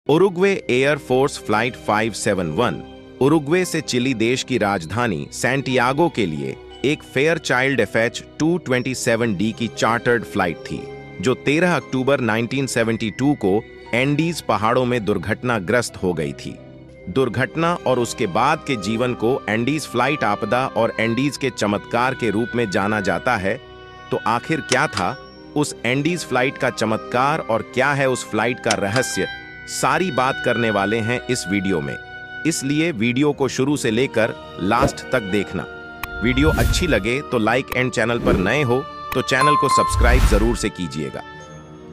Uruguay air force flight 571 Uruguay से chilli देश की राजधानी सैंटियागो के लिए एक फेयरचाइल्ड FH-227D की चार्टर्ड फ्लाइट थी, जो 13 अक्टूबर 1972 को एंडीज पहाड़ों में दुर्घटनाग्रस्त हो गई थी। दुर्घटना और उसके बाद के जीवन को एंडीज फ्लाइट आपदा और एंडीज के चमत्कार के रूप में जाना जाता है। तो आखिर क्या था उस एंडीज फ्लाइट का चमत्कार और क्या है उस फ्लाइट का रहस्य, सारी बात करने वाले हैं इस वीडियो में। इसलिए वीडियो को शुरू से लेकर लास्ट तक देखना। वीडियो अच्छी लगे तो लाइक एंड चैनल पर नए हो तो चैनल को सब्सक्राइब जरूर से कीजिएगा।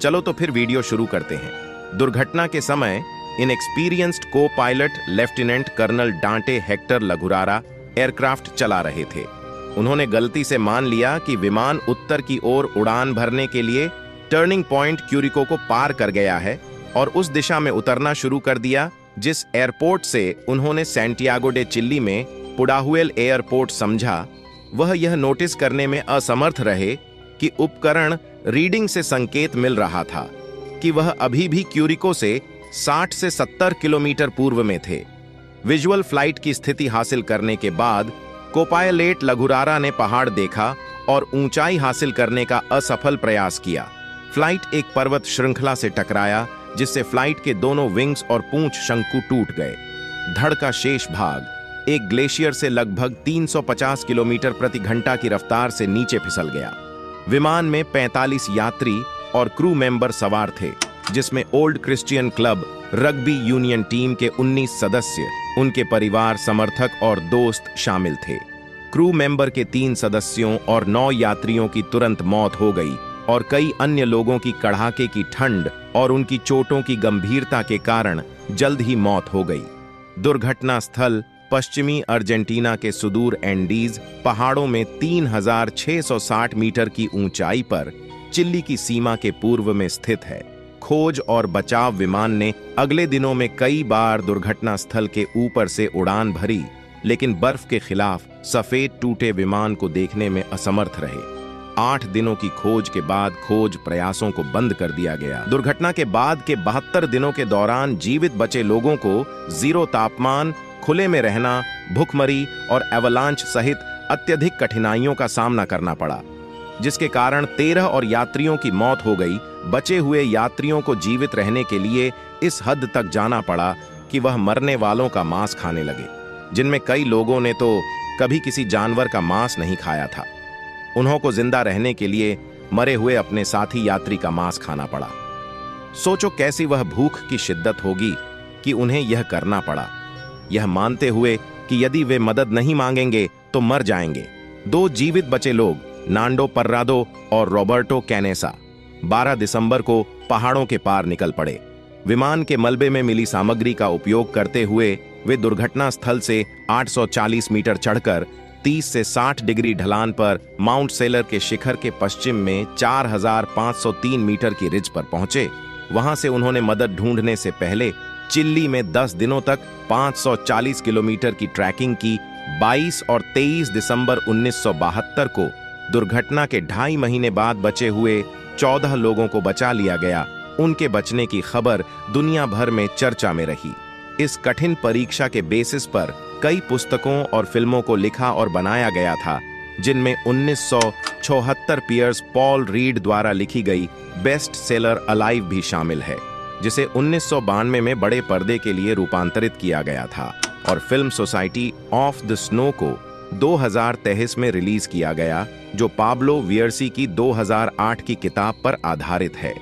चलो तो फिर वीडियो शुरू करते हैं। दुर्घटना के समय इनएक्सपीरियंस्ड को पायलट लेफ्टिनेंट कर्नल डांटे हेक्टर लगुरारा एयरक्राफ्ट चला रहे थे। उन्होंने गलती से मान लिया कि विमान उत्तर की ओर उड़ान भरने के लिए टर्निंग पॉइंट क्यूरिको को पार कर गया है और उस दिशा में उतरना शुरू कर दिया जिस एयरपोर्ट से उन्होंने सैंटियागो डे चिली में पुडाहुएल एयरपोर्ट समझा। वह यह नोटिस करने में असमर्थ रहे कि उपकरण रीडिंग से संकेत मिल रहा था कि वह अभी भी क्यूरिको से 60 से 70 किलोमीटर पूर्व में थे। विजुअल फ्लाइट की स्थिति हासिल करने के बाद कोपायलट लगुरारा ने पहाड़ देखा और ऊंचाई हासिल करने का असफल प्रयास किया। फ्लाइट एक पर्वत श्रृंखला से टकराया जिससे फ्लाइट के दोनों विंग्स और पूंछ शंकु टूट गए। धड़ का शेष भाग एक ग्लेशियर से लगभग 350 किलोमीटर प्रति घंटा की रफ्तार से नीचे फिसल गया। विमान में 45 यात्री और क्रू मेंबर सवार थे, जिसमें old Christian club rugby union team के 19 सदस्य, उनके परिवार, समर्थक और दोस्त शामिल थे। क्रू मेंबर के 3 सदस्यों और 9 यात्रियों की तुरंत मौत हो गई और कई अन्य लोगों की कड़ाके की ठंड और उनकी चोटों की गंभीरता के कारण जल्द ही मौत हो गई। दुर्घटना स्थल पश्चिमी अर्जेंटीना के सुदूर एंडीज पहाड़ों में 3660 मीटर की ऊंचाई पर चिली की सीमा के पूर्व में स्थित है। खोज और बचाव विमान ने अगले दिनों में कई बार दुर्घटना स्थल के ऊपर से उड़ान भरी, लेकिन बर्फ के खिलाफ सफेद टूटे विमान को देखने में असमर्थ रहे। 8 दिनों की खोज के बाद खोज प्रयासों को बंद कर दिया गया। दुर्घटना के बाद के 72 दिनों के दौरान जीवित बचे लोगों को 0 तापमान, खुले में रहना, भूखमरी और एवलांच सहित अत्यधिक कठिनाइयों का सामना करना पड़ा, जिसके कारण 13 और यात्रियों की मौत हो गई। बचे हुए यात्रियों को जीवित रहने के लिए इस हद तक जाना पड़ा कि वह मरने वालों का मांस खाने लगे, जिनमें कई लोगों ने तो कभी किसी जानवर का मांस नहीं खाया था। उन्हों को जिंदा रहने के लिए मरे हुए अपने साथी यात्री का मांस खाना पड़ा। सोचो कैसी वह भूख की शिद्दत होगी कि उन्हें यह करना पड़ा, यह मानते हुए कि यदि वे मदद नहीं मांगेंगे तो मर जाएंगे। 2 जीवित बचे लोग, नांडो पर्रादो और रॉबर्टो कैनेसा, 12 दिसंबर को पहाड़ों के पार निकल पड़े। विमान के मलबे में मिली सामग्री का उपयोग करते हुए वे दुर्घटना स्थल से 840 मीटर चढ़कर 30 से 60 डिग्री ढलान पर माउंट सेलर के शिखर के पश्चिम में 4503 मीटर की रिज पर पहुंचे। वहां से उन्होंने मदद ढूंढने से पहले चिली में 10 दिनों तक 540 किलोमीटर की ट्रैकिंग की। 22 और 23 दिसंबर 1972 को दुर्घटना के 2.5 महीने बाद बचे हुए 14 लोगों को बचा लिया गया। उनके बचने की खबर दुनिया भर में चर्चा में रही। इस कठिन परीक्षा के बेसिस पर कई पुस्तकों और फिल्मों को लिखा और बनाया गया था, जिनमें 1974 पियर्स पॉल रीड द्वारा लिखी गई बेस्ट सेलर अलाइव भी शामिल है, जिसे 1992 में बड़े पर्दे के लिए रूपांतरित किया गया था और film society of the snow को 2023 में रिलीज किया गया, जो पाब्लो वियर्सी की 2008 की किताब पर आधारित है।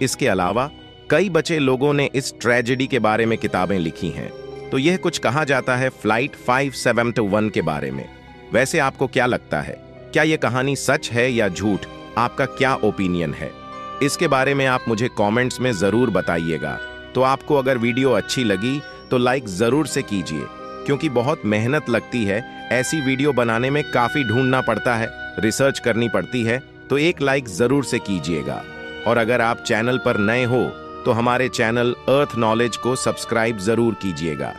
इसके अलावा कई बचे लोगों ने इस ट्रेजेडी के बारे में किताबें लिखी हैं। तो यह कुछ कहा जाता है फ्लाइट 571 के बारे में। वैसे आपको क्या लगता है, क्या यह कहानी सच है या झूठ? आपका क्या ओपिनियन है? इसके बारे में आप मुझे कमेंट्स में जरूर बताइएगा। तो आपको अगर वीडियो अच्छी लगी तो लाइक जरूर से कीजिए, क्योंकि बहुत मेहनत लगती है। ऐसी वीडियो बनाने में काफी ढूंढना पड़ता है, रिसर्च करनी पड़ती है, तो एक लाइक जरूर से कीजिएगा। और अगर आप चैनल पर नए हो तो हमारे चैनल अर्थ नॉलेज को सब्सक्राइब जरूर कीजिएगा।